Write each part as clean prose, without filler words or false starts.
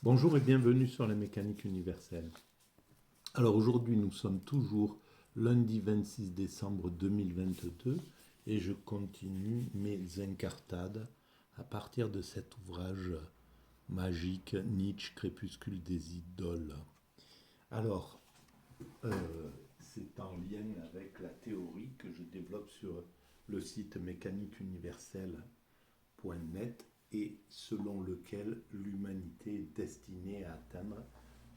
Bonjour et bienvenue sur la mécanique universelle. Alors aujourd'hui nous sommes toujours lundi 26 décembre 2022 et je continue mes incartades à partir de cet ouvrage magique Nietzsche, Crépuscule des idoles. Alors, c'est en lien avec la théorie que je développe sur le site mécaniqueuniverselle.net et selon lequel l'humanité est destinée à atteindre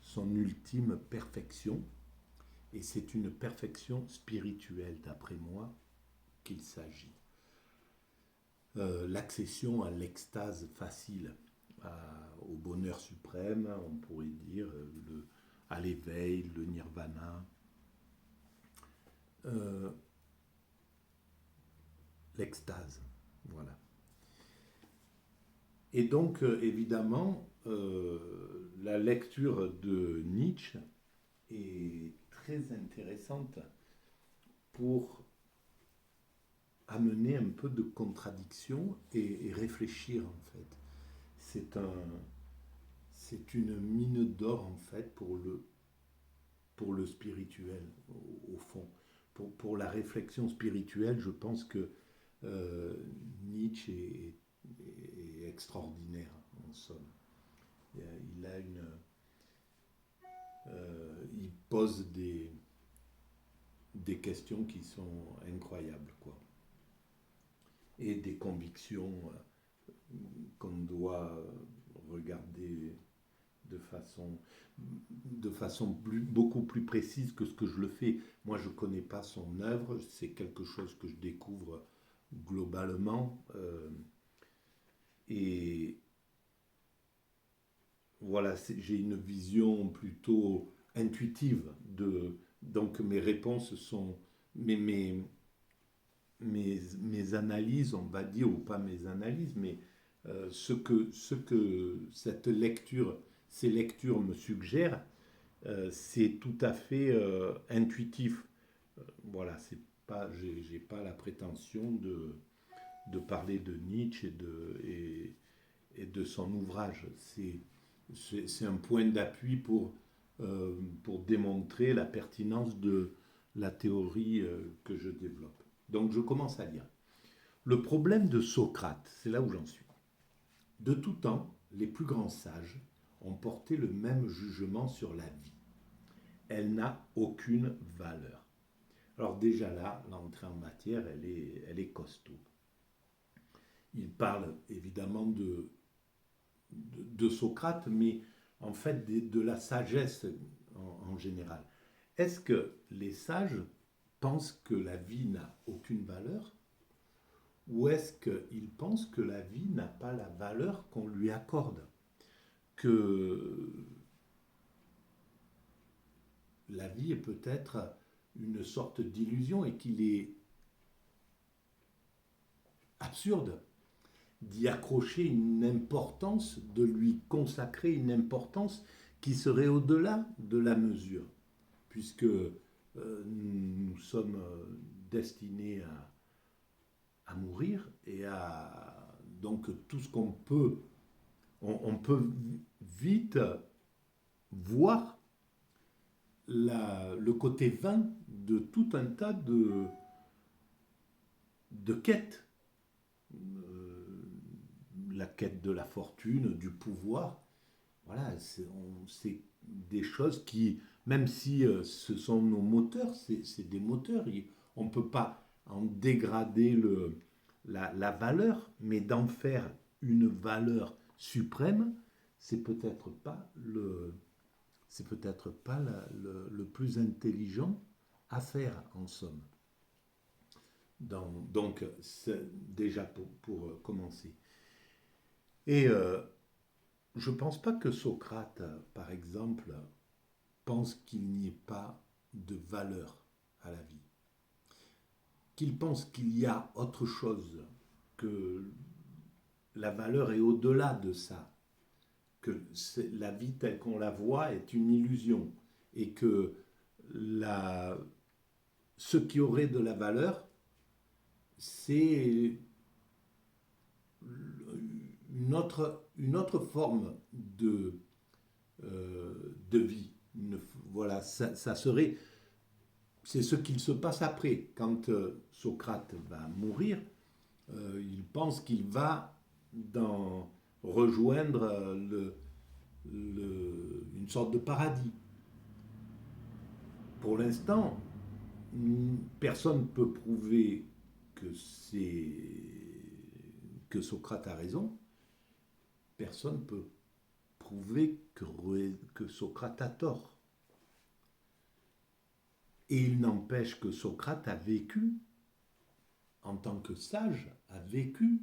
son ultime perfection. Et c'est une perfection spirituelle, d'après moi, qu'il s'agit. L'accession à l'extase facile, au bonheur suprême, on pourrait dire, à l'éveil, le nirvana, l'extase. Voilà. Et donc, évidemment, la lecture de Nietzsche est très intéressante pour amener un peu de contradiction et réfléchir, en fait. C'est une mine d'or, en fait, pour le spirituel, au fond. Pour la réflexion spirituelle, je pense que Nietzsche est extraordinaire, en somme. Il a il pose des questions qui sont incroyables, quoi. Et des convictions qu'on doit regarder de façon, beaucoup plus précise que ce que je le fais. Moi, je ne connais pas son œuvre, c'est quelque chose que je découvre globalement. Et voilà, j'ai une vision plutôt intuitive donc mes réponses sont mes analyses, on va dire, ou pas mes analyses, mais ce que ces lectures me suggèrent, c'est tout à fait intuitif. Voilà, c'est pas, j'ai pas la prétention de parler de Nietzsche et de son ouvrage. C'est un point d'appui pour démontrer la pertinence de la théorie que je développe. Donc je commence à lire. Le problème de Socrate, c'est là où j'en suis. De tout temps, les plus grands sages ont porté le même jugement sur la vie. Elle n'a aucune valeur. Alors déjà là, l'entrée en matière, elle est costaud. Il parle évidemment de Socrate, mais en fait de la sagesse en général. Est-ce que les sages pensent que la vie n'a aucune valeur, ou est-ce qu'ils pensent que la vie n'a pas la valeur qu'on lui accorde, que la vie est peut-être une sorte d'illusion et qu'il est absurde d'y accrocher une importance, de lui consacrer une importance qui serait au-delà de la mesure, puisque nous sommes destinés à mourir et à donc tout ce qu'on peut, on peut vite voir le côté vain de tout un tas de quêtes. La quête de la fortune, du pouvoir, voilà, c'est des choses qui, même si ce sont nos moteurs, c'est des moteurs, on ne peut pas en dégrader la valeur, mais d'en faire une valeur suprême, c'est peut-être pas le plus intelligent à faire en somme. Donc déjà pour commencer. Et je ne pense pas que Socrate, par exemple, pense qu'il n'y ait pas de valeur à la vie. Qu'il pense qu'il y a autre chose, que la valeur est au-delà de ça, que la vie telle qu'on la voit est une illusion et que ce qui aurait de la valeur, c'est une autre forme de vie. Voilà, ça serait, c'est ce qu'il se passe après. Quand Socrate va mourir, il pense qu'il va rejoindre une sorte de paradis. Pour l'instant, personne ne peut prouver que que Socrate a raison. Personne ne peut prouver que Socrate a tort. Et il n'empêche que Socrate a vécu, en tant que sage, a vécu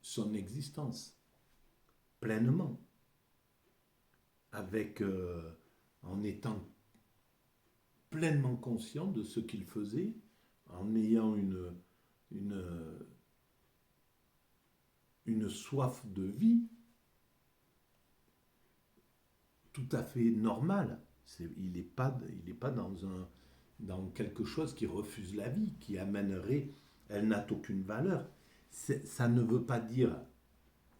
son existence pleinement, en étant pleinement conscient de ce qu'il faisait, en ayant une soif de vie tout à fait normale. Il n'est pas dans quelque chose qui refuse la vie, qui amènerait, elle n'a aucune valeur. Ça ne veut pas dire,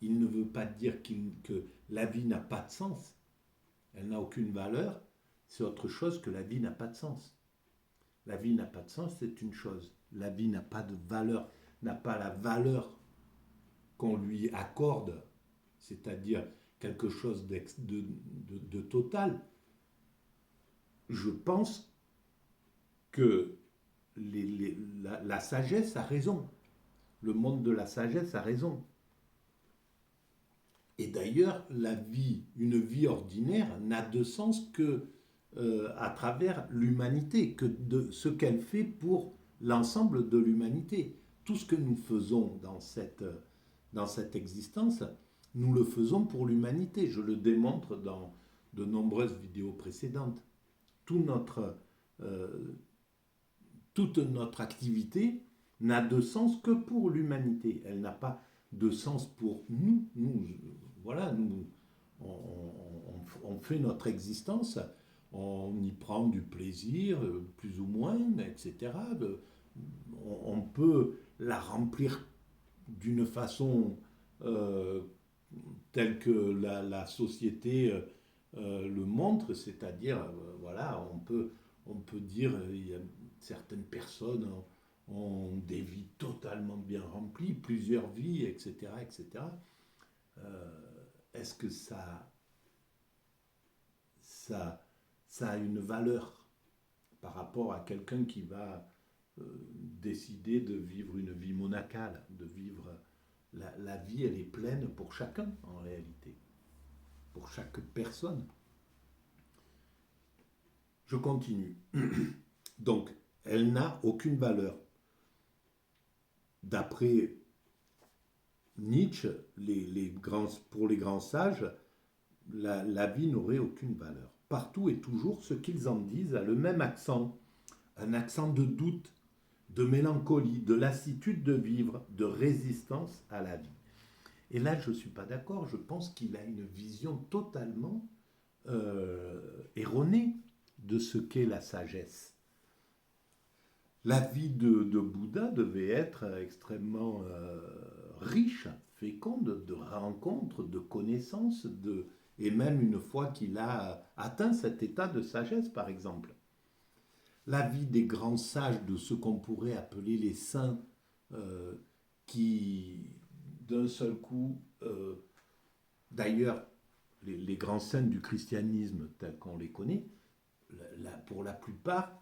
il ne veut pas dire que la vie n'a pas de sens. Elle n'a aucune valeur, c'est autre chose que la vie n'a pas de sens. La vie n'a pas de sens, c'est une chose. La vie n'a pas de valeur, n'a pas la valeur qu'on lui accorde, c'est-à-dire quelque chose de total. Je pense que la sagesse a raison. Le monde de la sagesse a raison. Et d'ailleurs, une vie ordinaire n'a de sens que à travers l'humanité, que de ce qu'elle fait pour l'ensemble de l'humanité. Tout ce que nous faisons dans cette existence, nous le faisons pour l'humanité. Je le démontre dans de nombreuses vidéos précédentes. Toute notre activité n'a de sens que pour l'humanité. Elle n'a pas de sens pour nous. On fait notre existence, on y prend du plaisir, plus ou moins, etc. On peut la remplir d'une façon telle que la société le montre, c'est-à-dire, voilà, on peut dire, il y a certaines personnes ont des vies totalement bien remplies, plusieurs vies, etc., etc. Est-ce que ça a une valeur par rapport à quelqu'un qui va décider de vivre une vie monacale, de vivre la vie, elle est pleine pour chacun en réalité, pour chaque personne. Je continue. Donc, elle n'a aucune valeur. D'après Nietzsche, pour les grands sages, la vie n'aurait aucune valeur. Partout et toujours, ce qu'ils en disent a le même accent, un accent de doute, de mélancolie, de lassitude de vivre, de résistance à la vie. Et là, je ne suis pas d'accord, je pense qu'il a une vision totalement erronée de ce qu'est la sagesse. La vie de Bouddha devait être extrêmement riche, féconde de rencontres, de connaissances, et même une fois qu'il a atteint cet état de sagesse, par exemple. La vie des grands sages, de ce qu'on pourrait appeler les saints, qui, d'un seul coup, d'ailleurs, les grands saints du christianisme tels qu'on les connaît, pour la plupart,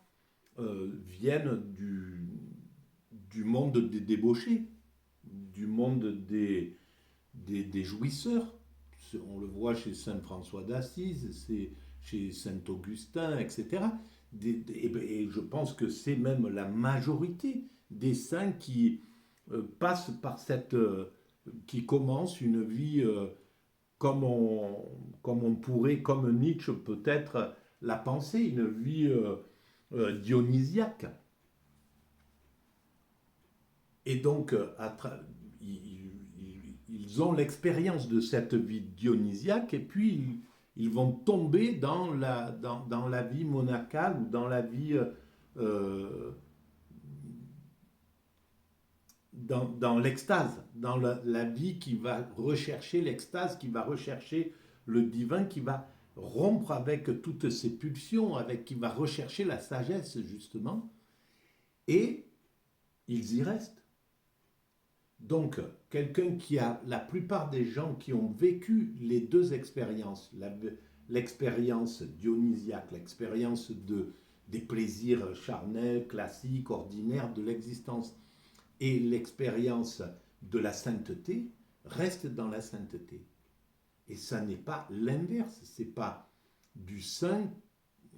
viennent du monde des débauchés, du monde des jouisseurs. On le voit chez saint François d'Assise, chez saint Augustin, etc. Et je pense que c'est même la majorité des saints qui passent par qui commencent une vie comme on pourrait, comme Nietzsche peut-être l'a pensé, une vie dionysiaque. Et donc, ils ont l'expérience de cette vie dionysiaque et puis ils vont tomber dans la vie monacale ou dans la vie dans l'extase, dans la vie qui va rechercher l'extase, qui va rechercher le divin, qui va rompre avec toutes ses pulsions, qui va rechercher la sagesse justement, et ils y restent. Donc, quelqu'un qui a, la plupart des gens qui ont vécu les deux expériences, l'expérience dionysiaque, l'expérience des plaisirs charnels, classiques, ordinaires de l'existence, et l'expérience de la sainteté, restent dans la sainteté. Et ça n'est pas l'inverse, c'est pas du saint,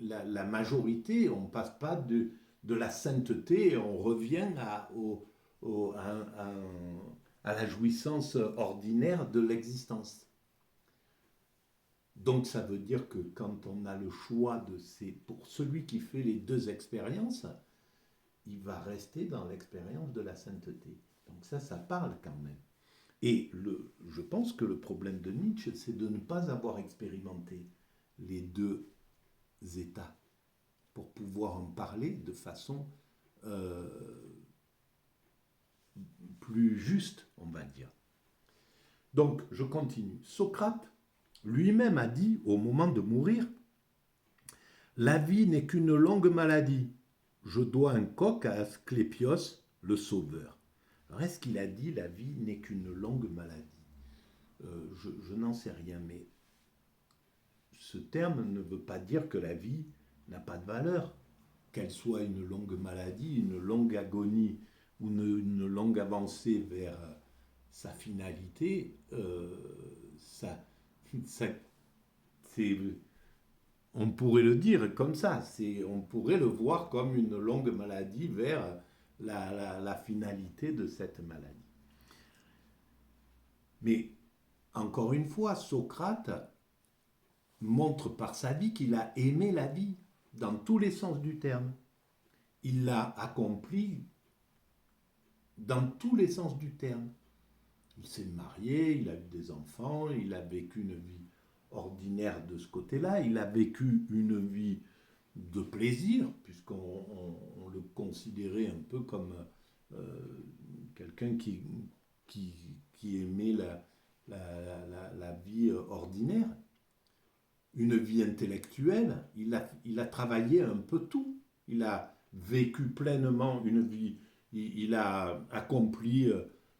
la majorité, on ne passe pas de la sainteté, on revient à la jouissance ordinaire de l'existence. Donc ça veut dire que quand on a le choix pour celui qui fait les deux expériences, il va rester dans l'expérience de la sainteté. Donc ça parle quand même. Et je pense que le problème de Nietzsche, c'est de ne pas avoir expérimenté les deux états pour pouvoir en parler de façon plus juste, on va dire. Donc, je continue. Socrate lui-même a dit, au moment de mourir, « La vie n'est qu'une longue maladie. Je dois un coq à Asclépios, le sauveur. » Alors, est-ce qu'il a dit « La vie n'est qu'une longue maladie » je n'en sais rien, mais ce terme ne veut pas dire que la vie n'a pas de valeur. Qu'elle soit une longue maladie, une longue agonie ou une longue avancée vers sa finalité, on pourrait le dire comme ça, on pourrait le voir comme une longue maladie vers la finalité de cette maladie. Mais encore une fois, Socrate montre par sa vie qu'il a aimé la vie dans tous les sens du terme. Il l'a accompli dans tous les sens du terme. Il s'est marié, il a eu des enfants, il a vécu une vie ordinaire de ce côté-là, il a vécu une vie de plaisir, puisqu'on le considérait un peu comme quelqu'un qui aimait la vie ordinaire. Une vie intellectuelle, il a travaillé un peu tout. Il a vécu pleinement une vie, il a accompli,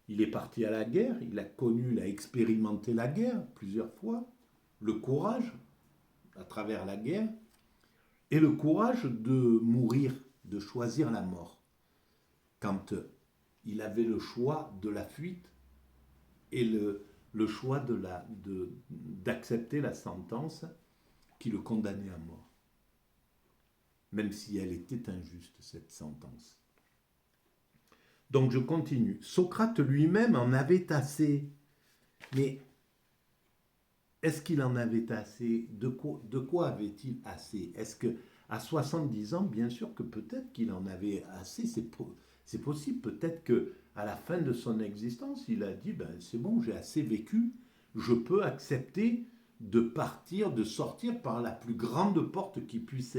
il est parti à la guerre, il a expérimenté la guerre plusieurs fois, le courage à travers la guerre, et le courage de mourir, de choisir la mort. Quand il avait le choix de la fuite et le choix d'accepter la sentence qui le condamnait à mort, même si elle était injuste, cette sentence. Donc je continue. Socrate lui-même en avait assez. Mais est-ce qu'il en avait assez? De quoi avait-il assez? Est-ce qu'à 70 ans, bien sûr que peut-être qu'il en avait assez, c'est possible. Peut-être qu'à la fin de son existence, il a dit, c'est bon, j'ai assez vécu, je peux accepter de partir, de sortir par la plus grande porte qui puisse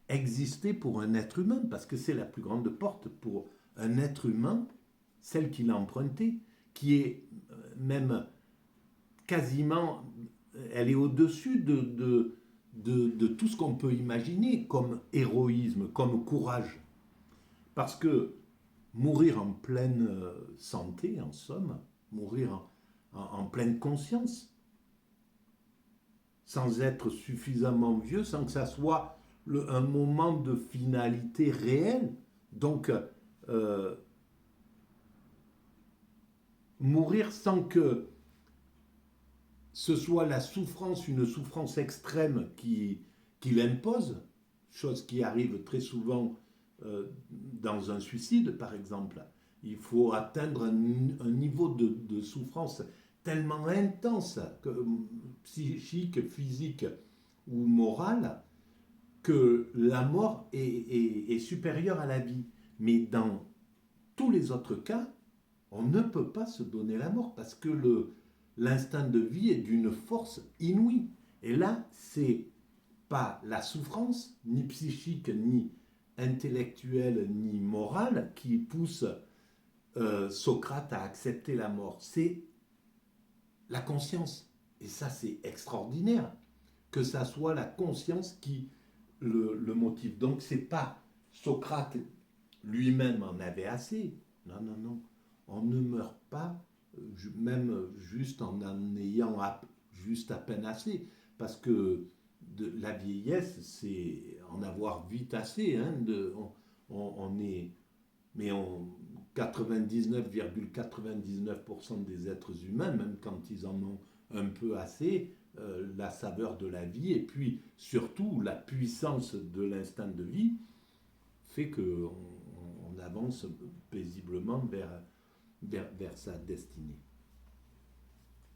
exister pour un être humain, parce que c'est la plus grande porte pour un être humain, celle qu'il a empruntée, qui est même quasiment, elle est au-dessus de tout ce qu'on peut imaginer comme héroïsme, comme courage. Parce que mourir en pleine santé, en somme, mourir en pleine conscience, sans être suffisamment vieux, sans que ça soit un moment de finalité réelle. Donc, mourir sans que ce soit la souffrance, une souffrance extrême qui l'impose, chose qui arrive très souvent dans un suicide, par exemple. Il faut atteindre un niveau de souffrance tellement intense, psychique, physique ou morale, que la mort est supérieure à la vie. Mais dans tous les autres cas, on ne peut pas se donner la mort parce que l'instinct de vie est d'une force inouïe. Et là, c'est pas la souffrance, ni psychique, ni intellectuelle, ni morale, qui pousse Socrate à accepter la mort. C'est la conscience. Et ça, c'est extraordinaire. que ça soit la conscience qui le motive. Donc c'est pas Socrate lui-même en avait assez. Non, non, non. On ne meurt pas même juste en ayant juste à peine assez. Parce que la vieillesse, c'est en avoir vite assez. Hein, on est, mais 99,99% des êtres humains, même quand ils en ont un peu assez, la saveur de la vie et puis surtout la puissance de l'instinct de vie fait qu'on on avance paisiblement vers sa destinée.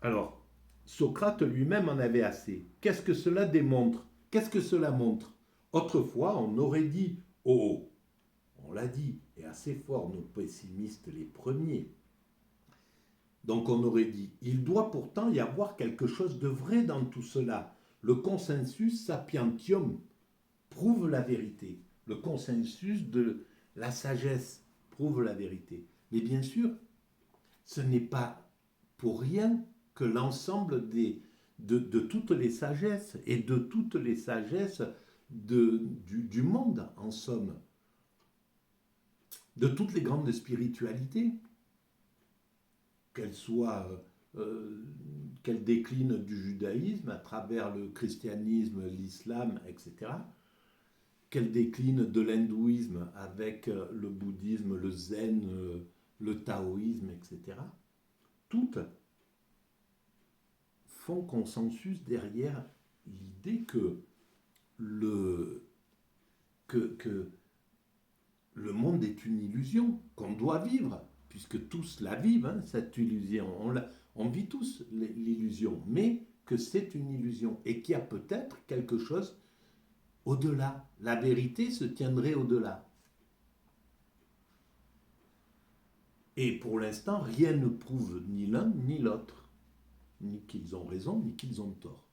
Alors, Socrate lui-même en avait assez. Qu'est-ce que cela démontre? Qu'est-ce que cela montre? Autrefois, on aurait dit, oh, on l'a dit, et assez fort, nos pessimistes les premiers. Donc on aurait dit, il doit pourtant y avoir quelque chose de vrai dans tout cela. Le consensus sapientium prouve la vérité. Le consensus de la sagesse prouve la vérité. Mais bien sûr, ce n'est pas pour rien que l'ensemble de toutes les sagesses et de toutes les sagesses du monde, en somme, de toutes les grandes spiritualités, qu'elles soient, qu'elles déclinent du judaïsme à travers le christianisme, l'islam, etc., qu'elles déclinent de l'hindouisme avec le bouddhisme, le zen, le taoïsme, etc., toutes font consensus derrière l'idée le, que le monde est une illusion, qu'on doit vivre, puisque tous la vivent, hein, cette illusion. On vit tous l'illusion, mais que c'est une illusion et qu'il y a peut-être quelque chose au-delà. La vérité se tiendrait au-delà. Et pour l'instant, rien ne prouve ni l'un ni l'autre, ni qu'ils ont raison, ni qu'ils ont tort.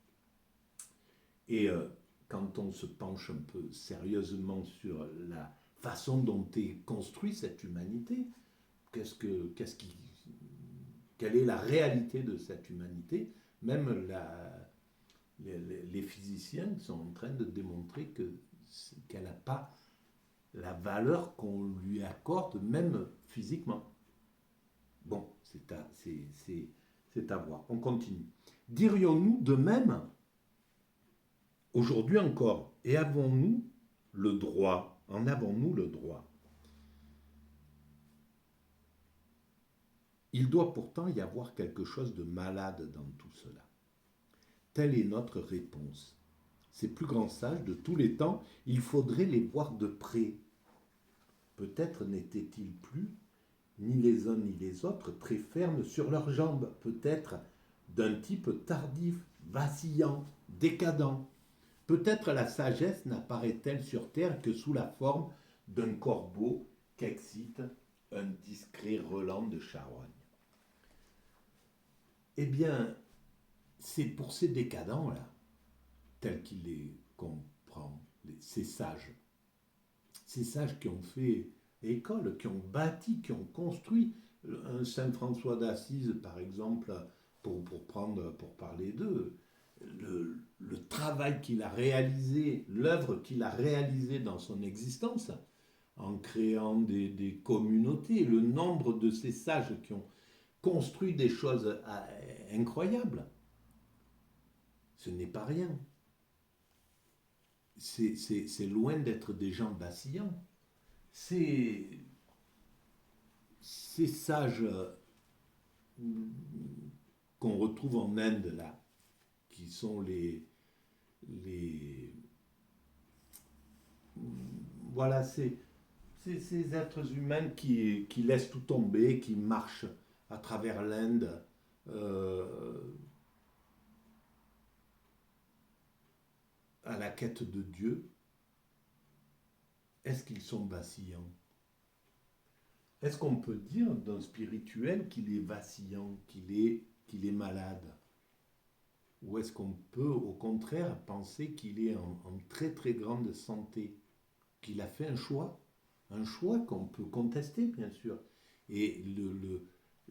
Et quand on se penche un peu sérieusement sur la façon dont est construite cette humanité, quelle est la réalité de cette humanité? Même les physiciens sont en train de démontrer qu'elle n'a pas la valeur qu'on lui accorde, même physiquement. Bon, c'est à voir. On continue. Dirions-nous de même, aujourd'hui encore, et avons-nous le droit? En avons-nous le droit? Il doit pourtant y avoir quelque chose de malade dans tout cela. Telle est notre réponse. Ces plus grands sages de tous les temps, il faudrait les voir de près. Peut-être n'étaient-ils plus, ni les uns ni les autres, très fermes sur leurs jambes, peut-être d'un type tardif, vacillant, décadent. Peut-être la sagesse n'apparaît-elle sur terre que sous la forme d'un corbeau qu'excite un discret relent de charogne. Eh bien, c'est pour ces décadents-là, tels qu'il les comprend, ces sages qui ont fait école, qui ont bâti, qui ont construit un Saint François d'Assise, par exemple, pour parler d'eux, le travail qu'il a réalisé, l'œuvre qu'il a réalisée dans son existence, en créant des communautés, le nombre de ces sages qui ont construit des choses incroyables, ce n'est pas rien. C'est loin d'être des gens vacillants. Ces sages qu'on retrouve en Inde, là, qui sont voilà, ces êtres humains qui laissent tout tomber, qui marchent à travers l'Inde, euh, à la quête de Dieu. Est-ce qu'ils sont vacillants? Est-ce qu'on peut dire d'un spirituel qu'il est vacillant, qu'il est malade? Ou est-ce qu'on peut au contraire penser qu'il est en très très grande santé, qu'il a fait un choix qu'on peut contester bien sûr. Et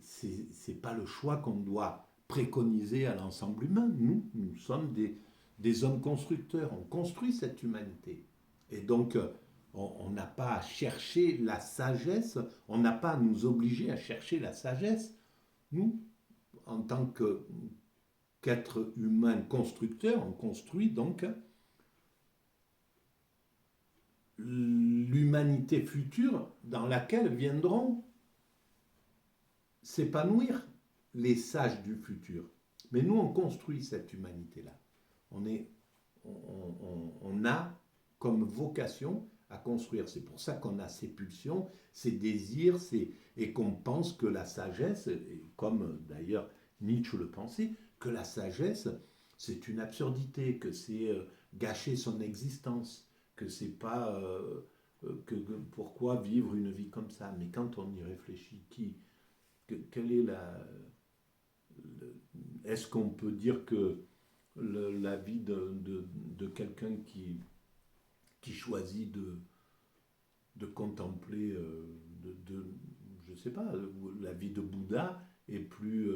c'est pas le choix qu'on doit préconiser à l'ensemble humain. Nous sommes des hommes constructeurs. On construit cette humanité. Et donc, on n'a pas à chercher la sagesse, on n'a pas à nous obliger à chercher la sagesse. Nous, en tant qu'être humain constructeur, on construit donc l'humanité future dans laquelle viendront s'épanouir les sages du futur. Mais nous, on construit cette humanité-là. On a comme vocation à construire. C'est pour ça qu'on a ces pulsions, ces désirs, et qu'on pense que la sagesse, comme d'ailleurs Nietzsche le pensait, que la sagesse, c'est une absurdité, que c'est gâcher son existence, que c'est pas... pourquoi vivre une vie comme ça. Mais quand on y réfléchit, quelle est est-ce qu'on peut dire que la vie de quelqu'un qui choisit de contempler, je ne sais pas, la vie de Bouddha est plus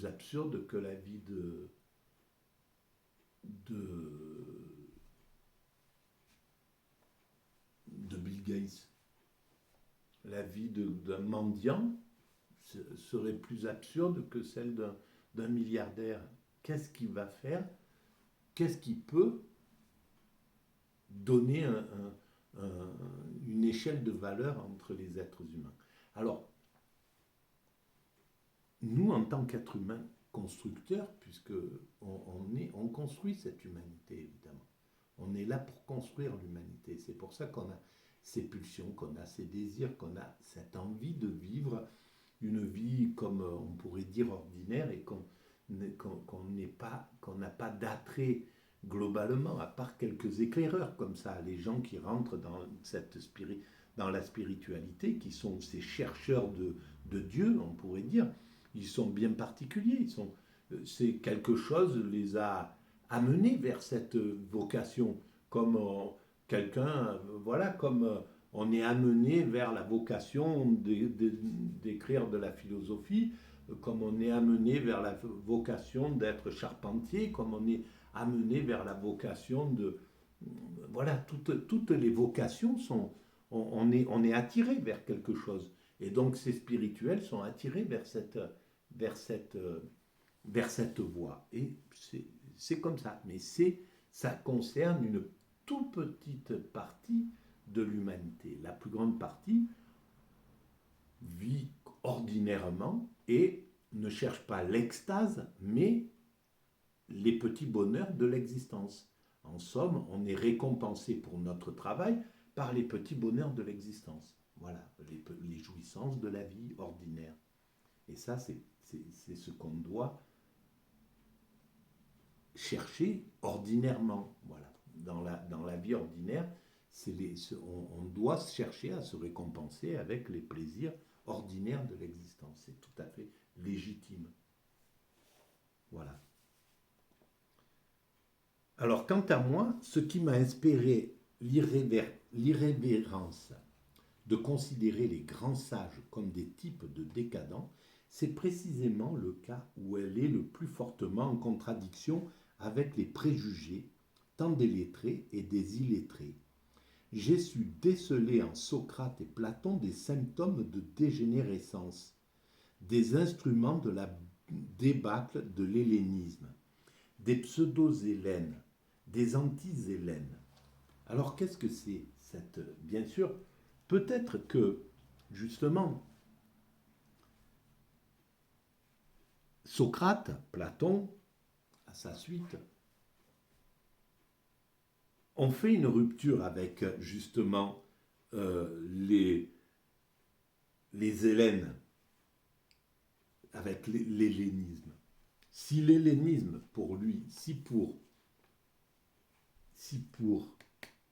absurde que la vie de, de Bill Gates. La vie d'un mendiant serait plus absurde que celle d'un milliardaire. Qu'est-ce qu'il va faire? Qu'est-ce qui peut donner une échelle de valeur entre les êtres humains? Alors, nous, en tant qu'êtres humains constructeurs, puisque on construit cette humanité, évidemment. On est là pour construire l'humanité. C'est pour ça qu'on a ces pulsions, qu'on a ces désirs, qu'on a cette envie de vivre une vie, comme on pourrait dire, ordinaire, et qu'on n'a pas d'attrait globalement, à part quelques éclaireurs comme ça, les gens qui rentrent dans la spiritualité, qui sont ces chercheurs de Dieu, on pourrait dire. Ils sont bien particuliers. C'est quelque chose les a amenés vers cette vocation, comme voilà, comme on est amené vers la vocation d'écrire de la philosophie, comme on est amené vers la vocation d'être charpentier, comme on est amené vers la vocation de... Voilà, toutes les vocations sont... On est attiré vers quelque chose. Et donc ces spirituels sont attirés vers cette voie. Et c'est comme ça. Mais ça concerne une toute petite partie de l'humanité. La plus grande partie vit ordinairement et ne cherche pas l'extase, mais les petits bonheurs de l'existence. En somme, on est récompensé pour notre travail par les petits bonheurs de l'existence. Voilà, les jouissances de la vie ordinaire. Et ça, c'est ce qu'on doit chercher ordinairement. Voilà. Dans la vie ordinaire, on doit chercher à se récompenser avec les plaisirs ordinaires de l'existence. C'est tout à fait légitime. Voilà. Alors, quant à moi, ce qui m'a inspiré l'irrévérence de considérer les grands sages comme des types de décadents, c'est précisément le cas où elle est le plus fortement en contradiction avec les préjugés, tant des lettrés et des illettrés. J'ai su déceler en Socrate et Platon des symptômes de dégénérescence, des instruments de la débâcle de l'hellénisme, des pseudo-hélènes, des anti-hélènes. Alors qu'est-ce que c'est bien sûr, peut-être que, justement, Socrate, Platon, à sa suite, ont fait une rupture avec, justement, les Hélènes, avec l'hellénisme. Si l'hellénisme, pour lui, si pour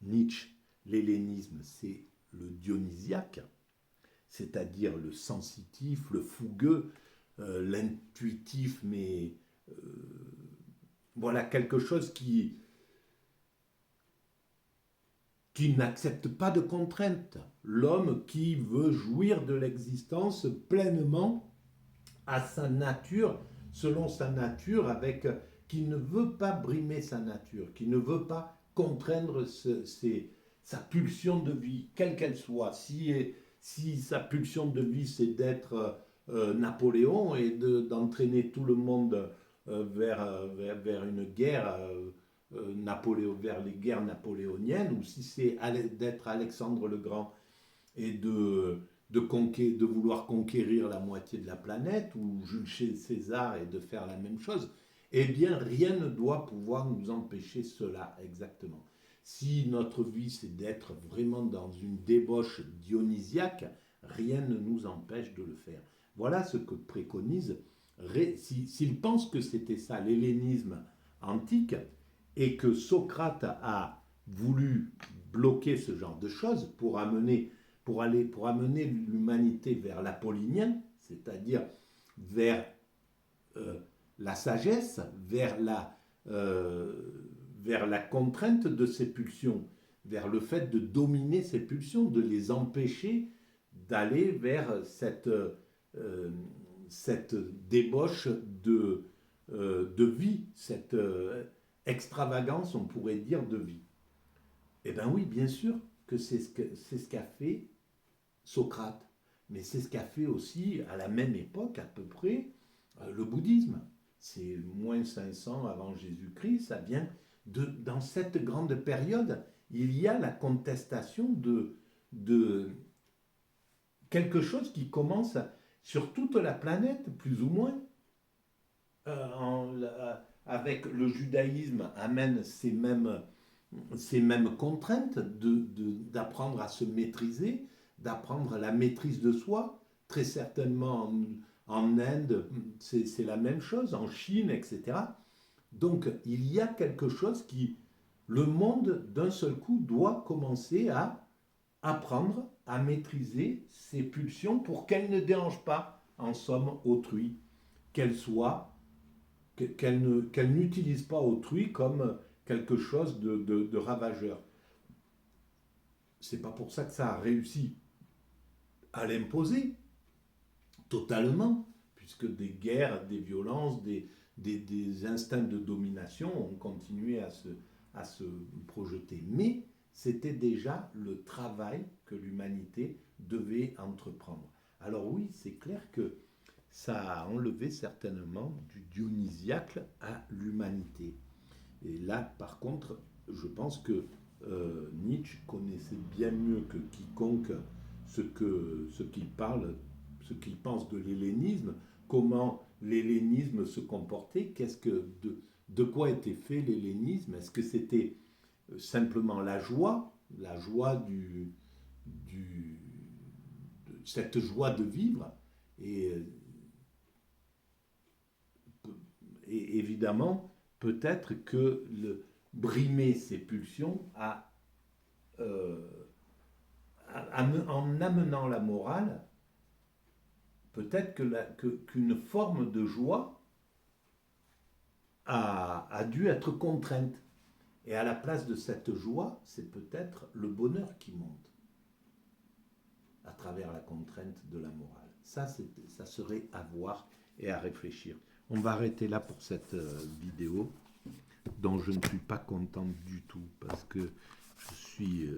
Nietzsche, l'hellénisme, c'est le dionysiaque, c'est-à-dire le sensitif, le fougueux, l'intuitif, mais voilà, quelque chose qui n'accepte pas de contraintes. L'homme qui veut jouir de l'existence pleinement à sa nature, selon sa nature, avec qui ne veut pas brimer sa nature, qui ne veut pas contraindre sa pulsion de vie, quelle qu'elle soit. Si sa pulsion de vie, c'est d'être Napoléon et d'entraîner tout le monde vers une guerre, vers les guerres napoléoniennes, ou si c'est d'être Alexandre le Grand et de vouloir conquérir la moitié de la planète, ou Jules César et de faire la même chose, eh bien rien ne doit pouvoir nous empêcher cela exactement. Si notre vie c'est d'être vraiment dans une débauche dionysiaque, rien ne nous empêche de le faire. Voilà ce que préconise, s'il pense que c'était ça l'hellénisme antique, et que Socrate a voulu bloquer ce genre de choses pour amener l'humanité vers l'apollinien, c'est-à-dire vers la sagesse, vers la contrainte de ses pulsions, vers le fait de dominer ses pulsions, de les empêcher d'aller vers cette débauche de vie, cette extravagance, on pourrait dire, de vie. Eh bien oui, bien sûr que c'est ce qu'a fait Socrate, mais c'est ce qu'a fait aussi à la même époque à peu près le bouddhisme. C'est moins 500 avant Jésus-Christ, ça vient dans cette grande période, il y a la contestation de quelque chose qui commence sur toute la planète, plus ou moins, avec le judaïsme amène ces mêmes contraintes d'apprendre à se maîtriser, d'apprendre la maîtrise de soi. Très certainement en Inde, c'est la même chose, en Chine, etc. Donc il y a quelque chose le monde d'un seul coup doit commencer à apprendre à maîtriser ses pulsions pour qu'elles ne dérangent pas, en somme, autrui, qu'elle n'utilise pas autrui comme quelque chose de ravageur. C'est pas pour ça que ça a réussi à l'imposer totalement, puisque des guerres, des violences, des instincts de domination ont continué à se projeter. Mais c'était déjà le travail que l'humanité devait entreprendre. Alors oui, c'est clair que ça a enlevé certainement du dionysiaque à l'humanité. Et là, par contre, je pense que Nietzsche connaissait bien mieux que quiconque ce qu'il parle, ce qu'il pense de l'hellénisme, comment l'hellénisme se comportait, de quoi était fait l'hellénisme. Est-ce que c'était simplement la joie cette joie de vivre, et évidemment, peut-être que brimer ses pulsions en amenant la morale, peut-être qu'une forme de joie a dû être contrainte. Et à la place de cette joie, c'est peut-être le bonheur qui monte à travers la contrainte de la morale. Ça serait à voir et à réfléchir. On va arrêter là pour cette vidéo, dont je ne suis pas content du tout, parce que je suis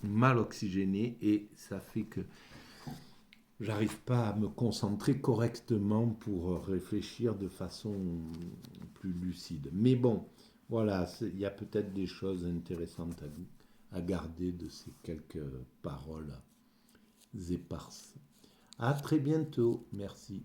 mal oxygéné et ça fait que j'arrive pas à me concentrer correctement pour réfléchir de façon plus lucide. Mais bon, voilà, il y a peut-être des choses intéressantes à garder de ces quelques paroles éparses. À très bientôt, merci.